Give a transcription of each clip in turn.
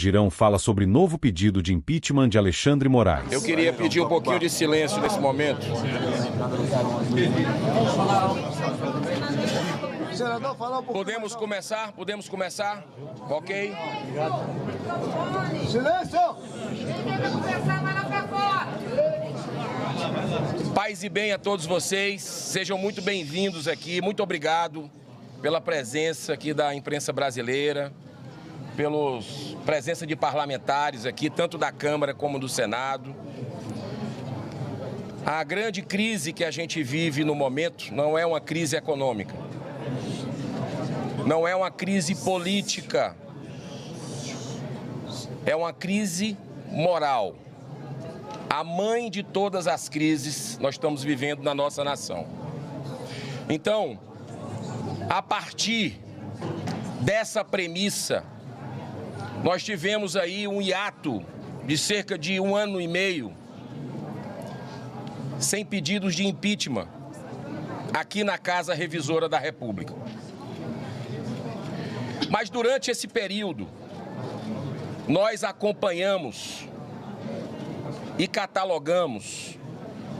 Girão fala sobre novo pedido de impeachment de Alexandre Moraes. Eu queria pedir um pouquinho de silêncio nesse momento. Podemos começar? Podemos começar? Ok? Silêncio! Paz e bem a todos vocês, sejam muito bem-vindos aqui, muito obrigado pela presença aqui da imprensa brasileira, pela presença de parlamentares aqui, tanto da Câmara como do Senado. A grande crise que a gente vive no momento não é uma crise econômica, não é uma crise política, é uma crise moral. A mãe de todas as crises nós estamos vivendo na nossa nação. Então, a partir dessa premissa, nós tivemos aí um hiato de cerca de 1 ano e meio sem pedidos de impeachment aqui na Casa Revisora da República. Mas durante esse período, nós acompanhamos e catalogamos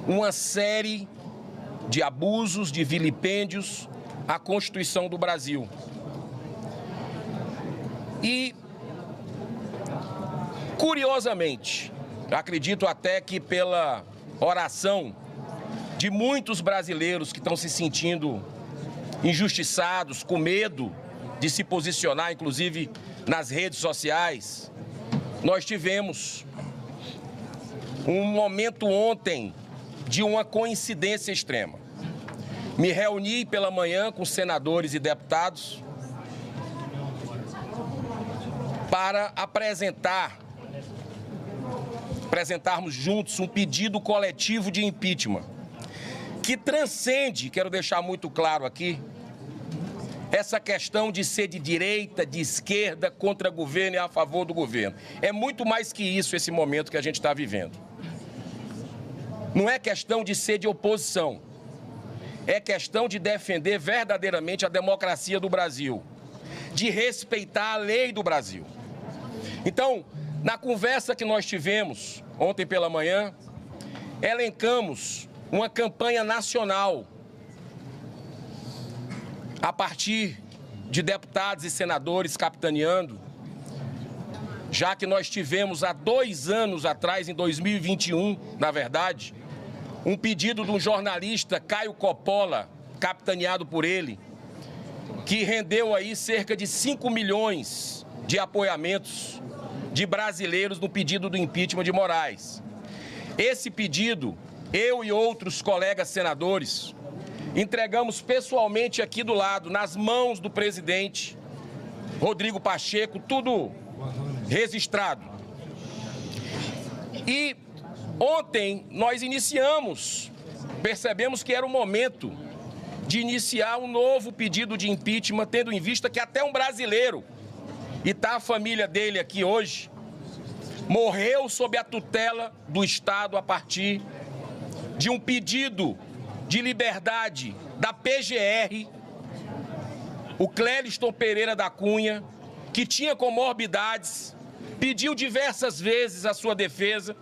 uma série de abusos, de vilipêndios à Constituição do Brasil. E, curiosamente, acredito até que pela oração de muitos brasileiros que estão se sentindo injustiçados, com medo de se posicionar, inclusive nas redes sociais, nós tivemos um momento ontem de uma coincidência extrema. Me reuni pela manhã com senadores e deputados para apresentarmos juntos um pedido coletivo de impeachment que transcende, quero deixar muito claro aqui, essa questão de ser de direita, de esquerda, contra o governo e a favor do governo. É muito mais que isso esse momento que a gente está vivendo. Não é questão de ser de oposição, é questão de defender verdadeiramente a democracia do Brasil, de respeitar a lei do Brasil. Então, na conversa que nós tivemos ontem pela manhã, elencamos uma campanha nacional a partir de deputados e senadores capitaneando, já que nós tivemos há 2 anos atrás, em 2021, na verdade, um pedido de um jornalista, Caio Coppola, capitaneado por ele, que rendeu aí cerca de 5 milhões de apoiamentos de brasileiros no pedido do impeachment de Moraes. Esse pedido, eu e outros colegas senadores, entregamos pessoalmente aqui do lado, nas mãos do presidente Rodrigo Pacheco, tudo registrado. E ontem nós percebemos que era o momento de iniciar um novo pedido de impeachment, tendo em vista que até um brasileiro, e está a família dele aqui hoje, morreu sob a tutela do Estado a partir de um pedido de liberdade da PGR, o Clériston Pereira da Cunha, que tinha comorbidades, pediu diversas vezes a sua defesa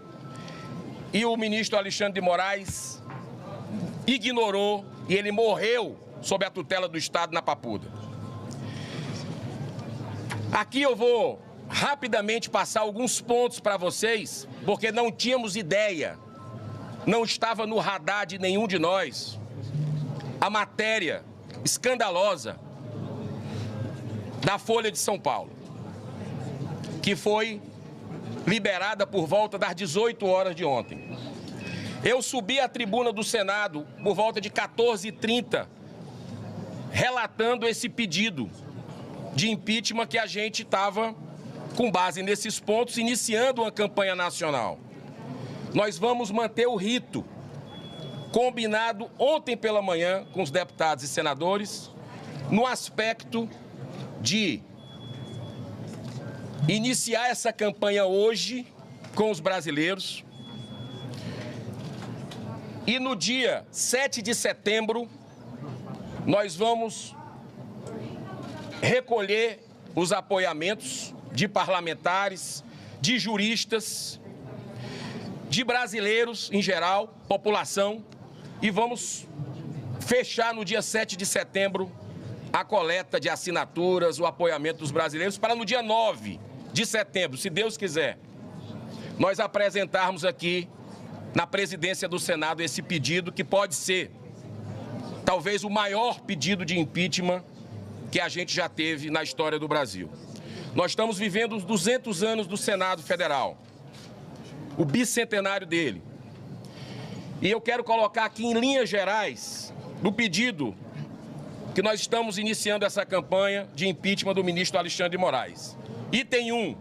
e o ministro Alexandre de Moraes ignorou e ele morreu sob a tutela do Estado na Papuda. Aqui eu vou rapidamente passar alguns pontos para vocês, porque não tínhamos ideia, não estava no radar de nenhum de nós, a matéria escandalosa da Folha de São Paulo, que foi liberada por volta das 18 horas de ontem. Eu subi à tribuna do Senado por volta de 14h30, relatando esse pedido de impeachment que a gente estava, com base nesses pontos, iniciando uma campanha nacional. Nós vamos manter o rito combinado ontem pela manhã com os deputados e senadores, no aspecto de iniciar essa campanha hoje com os brasileiros e no dia 7 de setembro nós vamos recolher os apoiamentos de parlamentares, de juristas, de brasileiros em geral, população, e vamos fechar no dia 7 de setembro a coleta de assinaturas, o apoiamento dos brasileiros, para no dia 9 de setembro, se Deus quiser, nós apresentarmos aqui na presidência do Senado esse pedido, que pode ser talvez o maior pedido de impeachment que a gente já teve na história do Brasil. Nós estamos vivendo os 200 anos do Senado Federal, o bicentenário dele. E eu quero colocar aqui em linhas gerais do pedido que nós estamos iniciando essa campanha de impeachment do ministro Alexandre de Moraes. Item 1,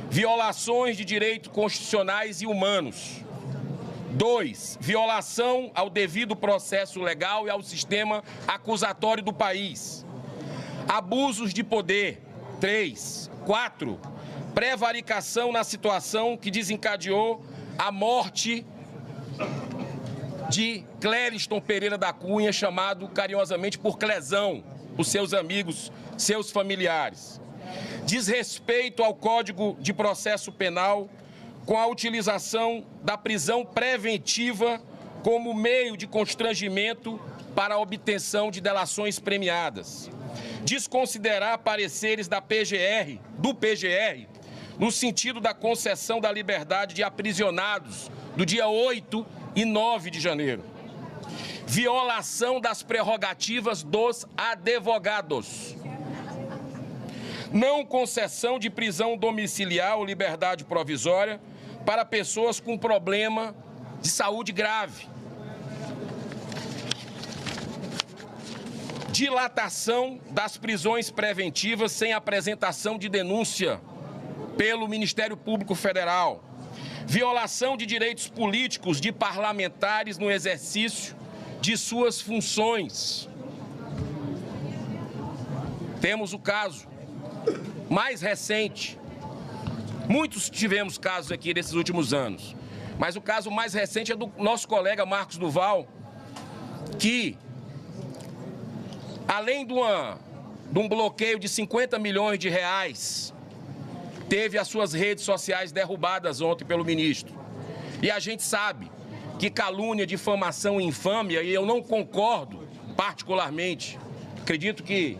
violações de direitos constitucionais e humanos. 2, violação ao devido processo legal e ao sistema acusatório do país. Abusos de poder. 3. 4, prevaricação na situação que desencadeou a morte de Clériston Pereira da Cunha, chamado carinhosamente por Clezão, por seus amigos, seus familiares. Desrespeito ao Código de Processo Penal com a utilização da prisão preventiva como meio de constrangimento para a obtenção de delações premiadas. Desconsiderar pareceres do PGR, no sentido da concessão da liberdade de aprisionados do dia 8 e 9 de janeiro. Violação das prerrogativas dos advogados. Não concessão de prisão domiciliar ou liberdade provisória para pessoas com problema de saúde grave. Dilatação das prisões preventivas sem apresentação de denúncia pelo Ministério Público Federal. Violação de direitos políticos de parlamentares no exercício de suas funções. Temos o caso mais recente. Muitos tivemos casos aqui nesses últimos anos, mas o caso mais recente é do nosso colega Marcos Duval, que, além de um bloqueio de 50 milhões de reais, teve as suas redes sociais derrubadas ontem pelo ministro. E a gente sabe que calúnia, difamação e infâmia, e eu não concordo particularmente, acredito que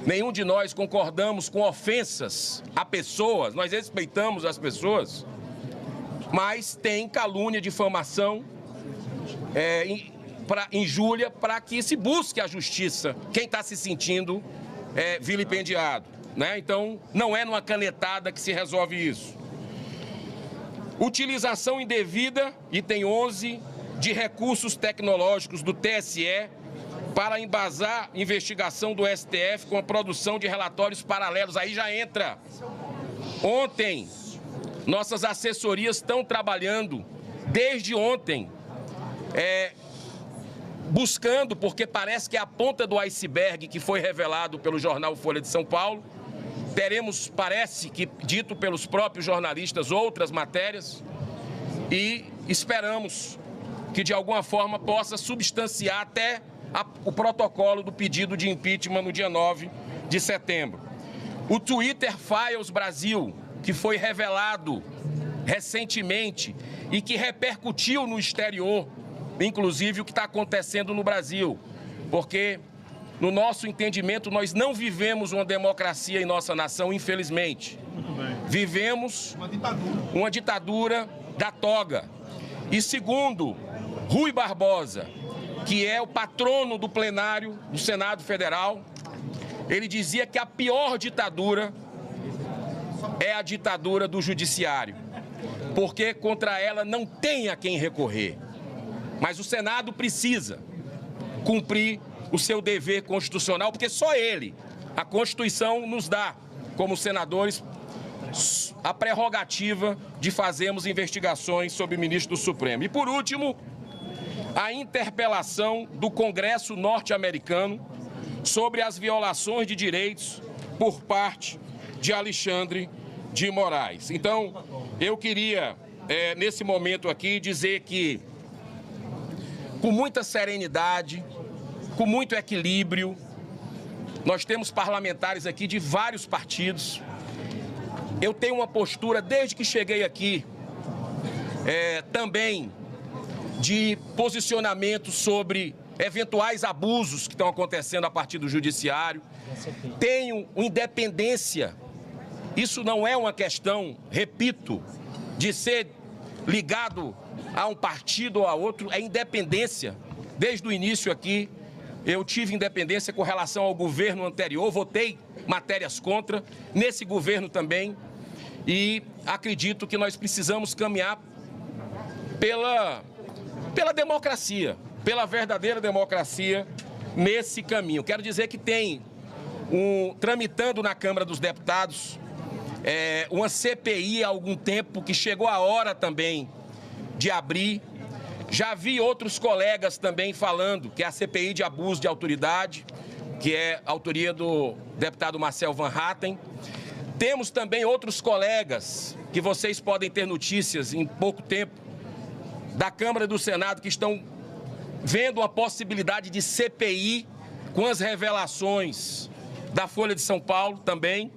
nenhum de nós concordamos com ofensas a pessoas, nós respeitamos as pessoas, mas tem calúnia, difamação, injúria, para que se busque a justiça quem está se sentindo vilipendiado, né? Então, não é numa canetada que se resolve isso. Utilização indevida, item 11, de recursos tecnológicos do TSE para embasar investigação do STF com a produção de relatórios paralelos. Aí já entra. Ontem, nossas assessorias estão trabalhando, desde ontem, buscando, porque parece que é a ponta do iceberg que foi revelado pelo jornal Folha de São Paulo. Teremos, parece que, dito pelos próprios jornalistas, outras matérias, e esperamos que, de alguma forma, possa substanciar até o protocolo do pedido de impeachment no dia 9 de setembro. O Twitter Files Brasil, que foi revelado recentemente e que repercutiu no exterior, inclusive o que está acontecendo no Brasil, porque, no nosso entendimento, nós não vivemos uma democracia em nossa nação, infelizmente. Vivemos uma ditadura da toga. E segundo Rui Barbosa, que é o patrono do plenário do Senado Federal, ele dizia que a pior ditadura é a ditadura do judiciário, porque contra ela não tem a quem recorrer. Mas o Senado precisa cumprir o seu dever constitucional, porque só ele, a Constituição, nos dá, como senadores, a prerrogativa de fazermos investigações sobre o ministro do Supremo. E, por último, a interpelação do Congresso norte-americano sobre as violações de direitos por parte de Alexandre de Moraes. Então, eu queria, nesse momento aqui, dizer que, com muita serenidade, com muito equilíbrio, nós temos parlamentares aqui de vários partidos, eu tenho uma postura, desde que cheguei aqui, também de posicionamento sobre eventuais abusos que estão acontecendo a partir do judiciário. Tenho independência. Isso não é uma questão, repito, de ser ligado a um partido ou a outro, é independência. Desde o início aqui, eu tive independência com relação ao governo anterior, votei matérias contra, nesse governo também, e acredito que nós precisamos caminhar pela democracia, pela verdadeira democracia nesse caminho. Quero dizer que tem tramitando na Câmara dos Deputados uma CPI há algum tempo, que chegou a hora também de abrir. Já vi outros colegas também falando que é a CPI de abuso de autoridade, que é a autoria do deputado Marcel Van Hatten. Temos também outros colegas que vocês podem ter notícias em pouco tempo, da Câmara e do Senado, que estão vendo a possibilidade de CPI com as revelações da Folha de São Paulo também.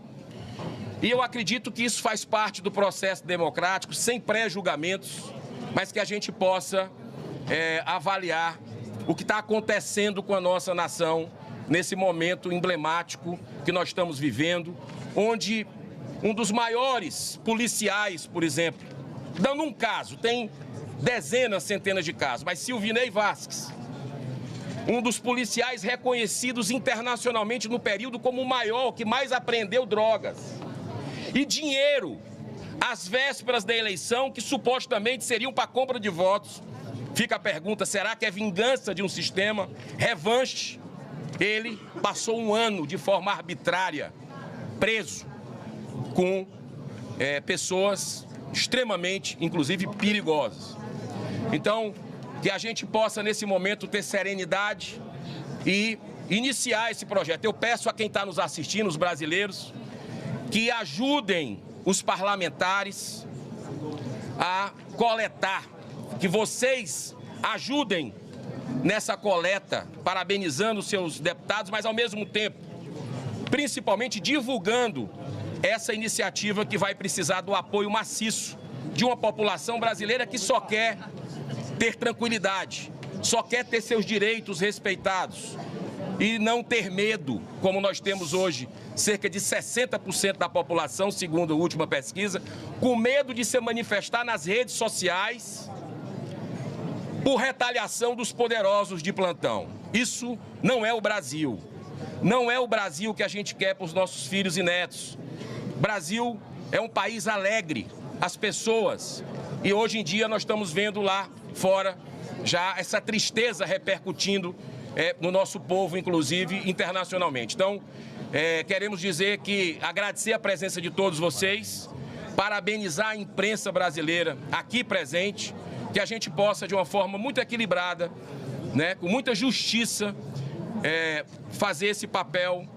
E eu acredito que isso faz parte do processo democrático, sem pré-julgamentos, mas que a gente possa avaliar o que está acontecendo com a nossa nação nesse momento emblemático que nós estamos vivendo, onde um dos maiores policiais, por exemplo, dando um caso, tem dezenas, centenas de casos, mas Silvinei Vasquez, um dos policiais reconhecidos internacionalmente no período como o maior, que mais apreendeu drogas, e dinheiro às vésperas da eleição, que supostamente seriam para compra de votos. Fica a pergunta, será que é vingança de um sistema? Revanche? Ele passou um ano de forma arbitrária, preso, com pessoas extremamente, inclusive, perigosas. Então, que a gente possa, nesse momento, ter serenidade e iniciar esse projeto. Eu peço a quem está nos assistindo, os brasileiros, que ajudem os parlamentares a coletar, que vocês ajudem nessa coleta, parabenizando os seus deputados, mas ao mesmo tempo, principalmente divulgando essa iniciativa que vai precisar do apoio maciço de uma população brasileira que só quer ter tranquilidade, só quer ter seus direitos respeitados e não ter medo, como nós temos hoje, cerca de 60% da população, segundo a última pesquisa, com medo de se manifestar nas redes sociais por retaliação dos poderosos de plantão. Isso não é o Brasil. Não é o Brasil que a gente quer para os nossos filhos e netos. O Brasil é um país alegre, as pessoas. E hoje em dia nós estamos vendo lá fora já essa tristeza repercutindo no nosso povo, inclusive internacionalmente. Então, queremos dizer que agradecer a presença de todos vocês, parabenizar a imprensa brasileira aqui presente, que a gente possa, de uma forma muito equilibrada, com muita justiça, fazer esse papel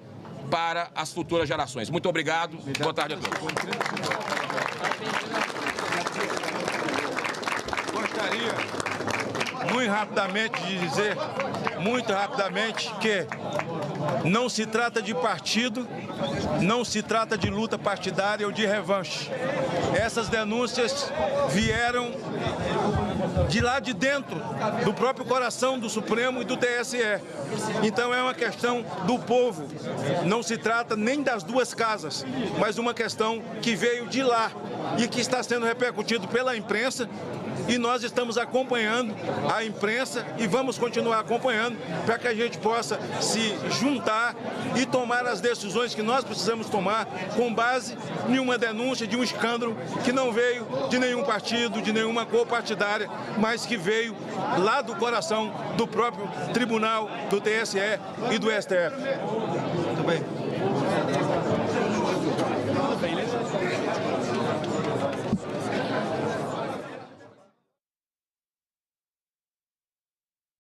para as futuras gerações. Muito obrigado. Boa tarde a todos. Gostaria muito rapidamente, que não se trata de partido, não se trata de luta partidária ou de revanche. Essas denúncias vieram de lá de dentro, do próprio coração do Supremo e do TSE. Então é uma questão do povo, não se trata nem das duas casas, mas uma questão que veio de lá e que está sendo repercutido pela imprensa. E nós estamos acompanhando a imprensa e vamos continuar acompanhando para que a gente possa se juntar e tomar as decisões que nós precisamos tomar com base em uma denúncia de um escândalo que não veio de nenhum partido, de nenhuma cor partidária, mas que veio lá do coração do próprio Tribunal, do TSE e do STF. Muito bem.